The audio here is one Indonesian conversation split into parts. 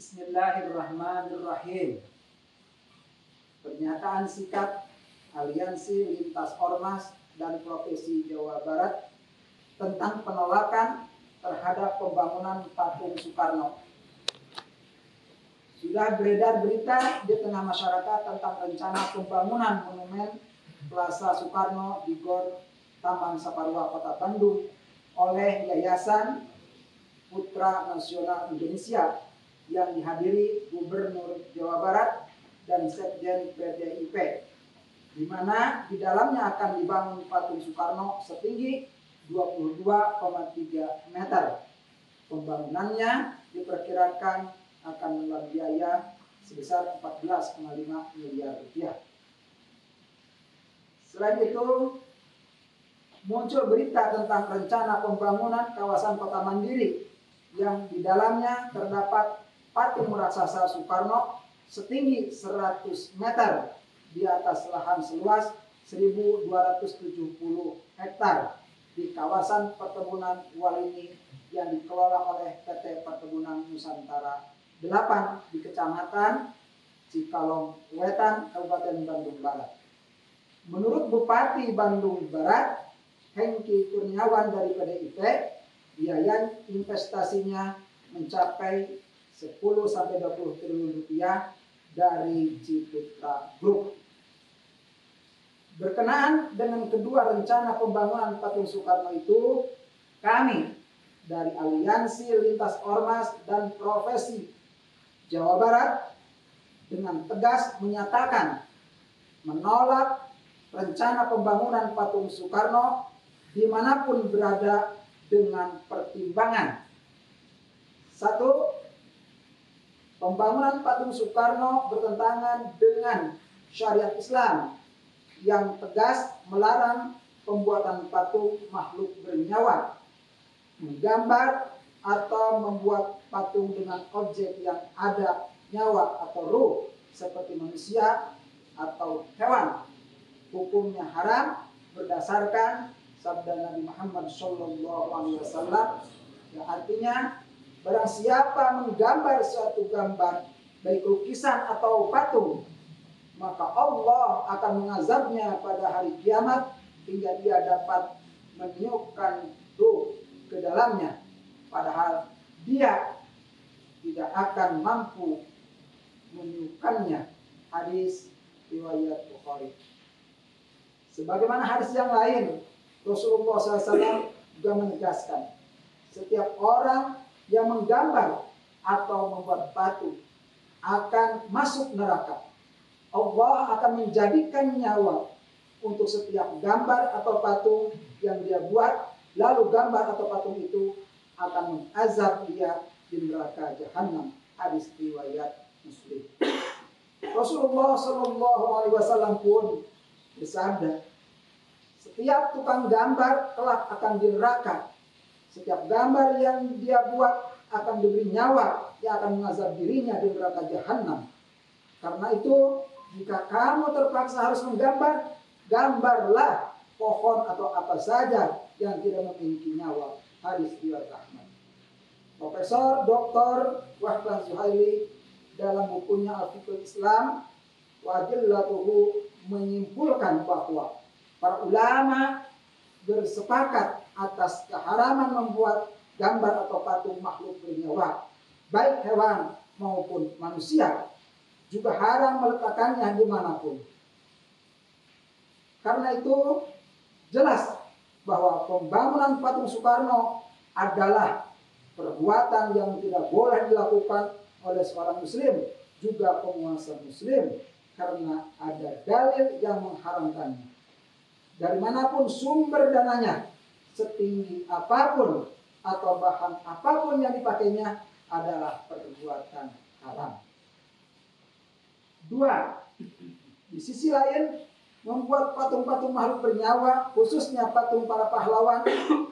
Bismillahirrahmanirrahim. Pernyataan sikap Aliansi Lintas Ormas dan Profesi Jawa Barat tentang penolakan terhadap pembangunan patung Soekarno. Sudah beredar berita di tengah masyarakat tentang rencana pembangunan monumen Plaza Soekarno di Gor Taman Saparua, Kota Bandung oleh Yayasan Putra Nasional Indonesia yang dihadiri Gubernur Jawa Barat dan Sekjen PDIP, di mana di dalamnya akan dibangun patung Soekarno setinggi 22,3 meter. Pembangunannya diperkirakan akan menelan biaya sebesar 14,5 miliar rupiah. Selain itu, muncul berita tentang rencana pembangunan kawasan kota mandiri yang di dalamnya terdapat patung raksasa Soekarno setinggi 100 meter di atas lahan seluas 1.270 hektar di kawasan perkebunan Walini yang dikelola oleh PT Perkebunan Nusantara 8 di Kecamatan Cikalong Wetan, Kabupaten Bandung Barat. Menurut Bupati Bandung Barat, Hengki Kurniawan dari PDIP, biaya investasinya mencapai 10-20 triliun rupiah dari Ciputra Group. Berkenaan dengan kedua rencana pembangunan patung Soekarno itu, kami dari Aliansi Lintas Ormas dan Profesi Jawa Barat dengan tegas menyatakan menolak rencana pembangunan patung Soekarno dimanapun berada dengan pertimbangan. 1. Pembangunan patung Soekarno bertentangan dengan syariat Islam yang tegas melarang pembuatan patung makhluk bernyawa, menggambar atau membuat patung dengan objek yang ada nyawa atau ruh seperti manusia atau hewan. Hukumnya haram berdasarkan sabda Nabi Muhammad SAW, yang artinya barang siapa menggambar suatu gambar, baik lukisan atau patung, maka Allah akan mengazabnya pada hari kiamat hingga dia dapat meniupkan ruh ke dalamnya, padahal dia tidak akan mampu meniupkannya. Hadis riwayat Bukhari. Sebagaimana hadis yang lain, Rasulullah SAW juga menegaskan, setiap orang yang menggambar atau membuat patung akan masuk neraka. Allah akan menjadikan nyawa untuk setiap gambar atau patung yang dia buat, lalu gambar atau patung itu akan mengazab dia di neraka jahanam. Hadis riwayat Muslim. Rasulullah SAW pun bersabda, setiap tukang gambar kelak akan di neraka. Setiap gambar yang dia buat akan diberi nyawa yang akan mengazab dirinya di neraka jahanam. Karena itu, jika kamu terpaksa harus menggambar, gambarlah pohon atau apa saja yang tidak memiliki nyawa. Hadis riwayat Ahmad. Profesor Dr. Wahban Zuhaili dalam bukunya Al-Fiqhul Islam wa Adillatuhu menyimpulkan bahwa para ulama bersepakat atas keharaman membuat gambar atau patung makhluk bernyawa, baik hewan maupun manusia, juga haram meletakkannya dimanapun. Karena itu jelas bahwa pembangunan patung Soekarno adalah perbuatan yang tidak boleh dilakukan oleh seorang muslim, juga penguasa muslim, karena ada dalil yang mengharamkannya. Dari manapun sumber dananya, setinggi apapun atau bahan apapun yang dipakainya adalah perbuatan haram. 2. Di sisi lain, membuat patung-patung makhluk bernyawa, khususnya patung para pahlawan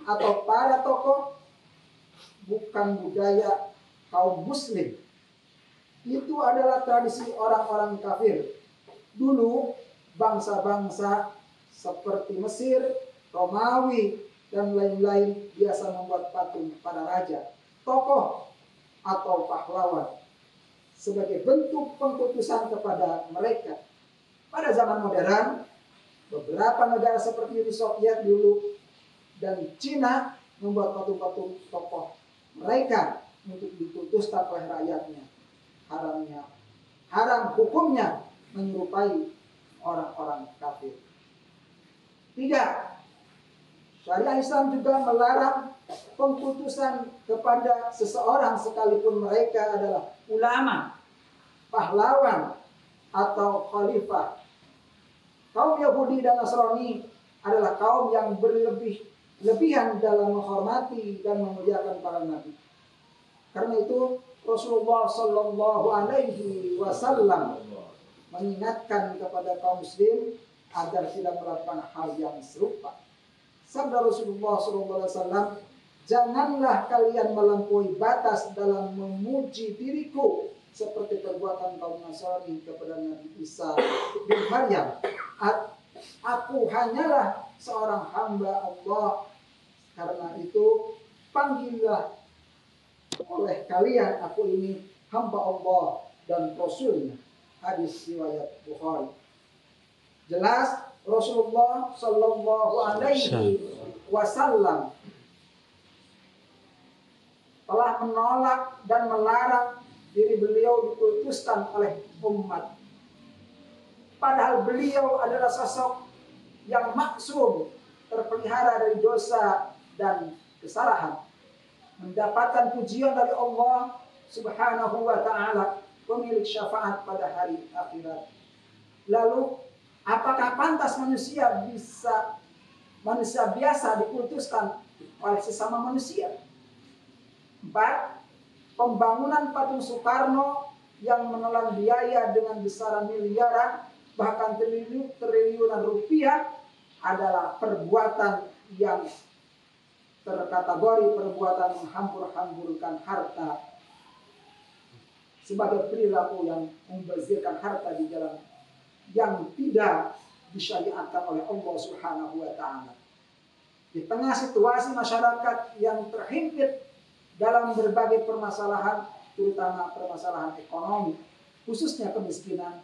atau para tokoh, bukan budaya kaum muslim. Itu adalah tradisi orang-orang kafir. Dulu bangsa-bangsa seperti Mesir, Romawi, dan lain-lain biasa membuat patung para raja, tokoh, atau pahlawan. sebagai bentuk pengkultusan kepada mereka. Pada zaman modern, beberapa negara seperti Uni Soviet dulu dan Cina membuat patung-patung tokoh mereka untuk dikultuskan oleh rakyatnya. Haram hukumnya menyerupai orang-orang kafir. 3. Syariat Islam juga melarang pengkultusan kepada seseorang sekalipun mereka adalah ulama, pahlawan, atau khalifah. Kaum Yahudi dan Nasrani adalah kaum yang berlebihan dalam menghormati dan memuliakan para nabi. Karena itu Rasulullah Shallallahu Alaihi Wasallam mengingatkan kepada kaum muslim agar tidak melakukan hal yang serupa. Sabda Rasulullah SAW, janganlah kalian melampaui batas dalam memuji diriku seperti perbuatan kaum Nasrani kepada Nabi Isa bin Maryam. Aku hanyalah seorang hamba Allah. Karena itu panggillah oleh kalian aku ini hamba Allah dan Rasulnya. Hadis riwayat Bukhari. Jelas Rasulullah Sallallahu Alaihi Wasallam telah menolak dan melarang diri beliau dikultuskan oleh umat. Padahal beliau adalah sosok yang maksum, terpelihara dari dosa dan kesalahan, mendapatkan pujian dari Allah Subhanahu wa Ta'ala, pemilik syafaat pada hari akhirat. Lalu, apakah pantas manusia biasa dikultuskan oleh sesama manusia? 4. Pembangunan patung Soekarno yang menelan biaya dengan besaran miliaran bahkan triliunan rupiah adalah perbuatan yang terkategori perbuatan menghambur-hamburkan harta sebagai perilaku yang membazirkan harta di jalan yang tidak disyariatkan oleh Allah Subhanahu wa Ta'ala. Di tengah situasi masyarakat yang terhimpit dalam berbagai permasalahan, terutama permasalahan ekonomi, khususnya kemiskinan,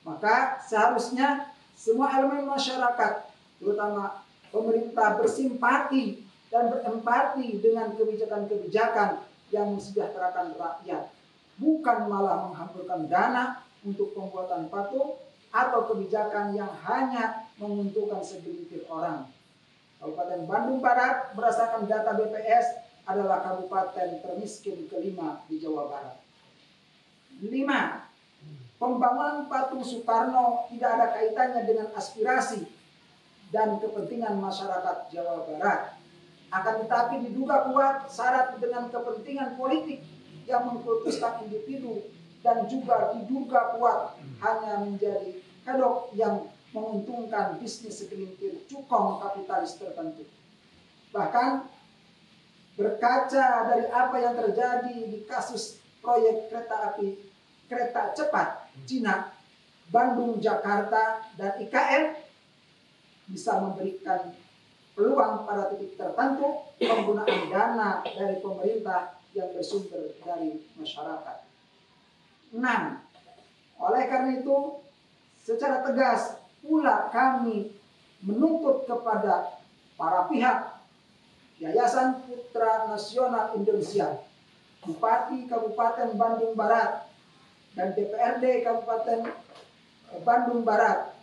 maka seharusnya semua elemen masyarakat, terutama pemerintah, bersimpati dan berempati dengan kebijakan-kebijakan yang mensejahterakan rakyat, bukan malah menghamburkan dana untuk pembuatan patung atau kebijakan yang hanya menguntungkan segelintir orang. Kabupaten Bandung Barat berdasarkan data BPS adalah kabupaten termiskin kelima di Jawa Barat. 5. Pembangunan patung Soekarno tidak ada kaitannya dengan aspirasi dan kepentingan masyarakat Jawa Barat. Akan tetapi diduga kuat syarat dengan kepentingan politik yang mengkultuskan individu dan juga diduga kuat hanya menjadi kedok yang menguntungkan bisnis segelintir cukong kapitalis tertentu. Bahkan berkaca dari apa yang terjadi di kasus proyek kereta cepat Cina, Bandung, Jakarta, dan IKN bisa memberikan peluang pada titik tertentu penggunaan dana dari pemerintah yang bersumber dari masyarakat. 6. Oleh karena itu, secara tegas pula kami menuntut kepada para pihak Yayasan Putra Nasional Indonesia, Bupati Kabupaten Bandung Barat, dan DPRD Kabupaten Bandung Barat,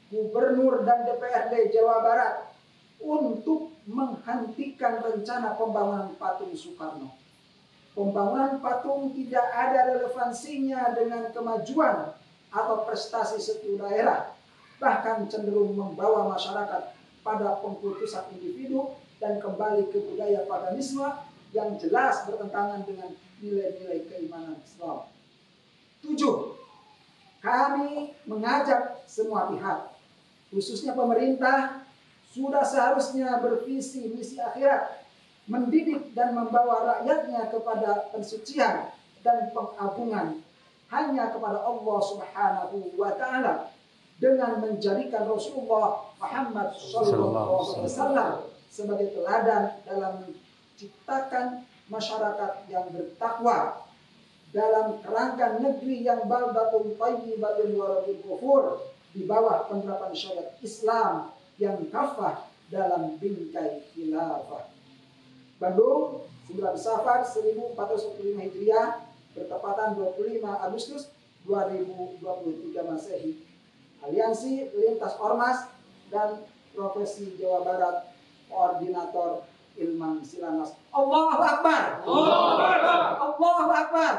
Gubernur dan DPRD Jawa Barat untuk menghentikan rencana pembangunan patung Soekarno. Pembangunan patung tidak ada relevansinya dengan kemajuan atau prestasi suatu daerah, bahkan cenderung membawa masyarakat pada pengkultusan individu dan kembali ke budaya paganisme yang jelas bertentangan dengan nilai-nilai keimanan Islam. 7. Kami mengajak semua pihak, khususnya pemerintah, sudah seharusnya bervisi misi akhirat, mendidik dan membawa rakyatnya kepada pensucian dan pengagungan hanya kepada Allah Subhanahu wa Ta'ala dengan menjadikan Rasulullah Muhammad SAW sebagai teladan dalam menciptakan masyarakat yang bertakwa dalam kerangka negeri yang baldatun thayyibatun wa rabbul ghafur, di bawah penerapan syariat Islam yang kafah dalam bingkai khilafah. Bandung, 9 Safar 1445 Hijriah, bertepatan 25 Agustus 2023 Masehi. Aliansi Lintas Ormas dan Profesi Jawa Barat, Koordinator Ilman Silanas. Allahu Akbar. Allahu Akbar. Allahu Akbar.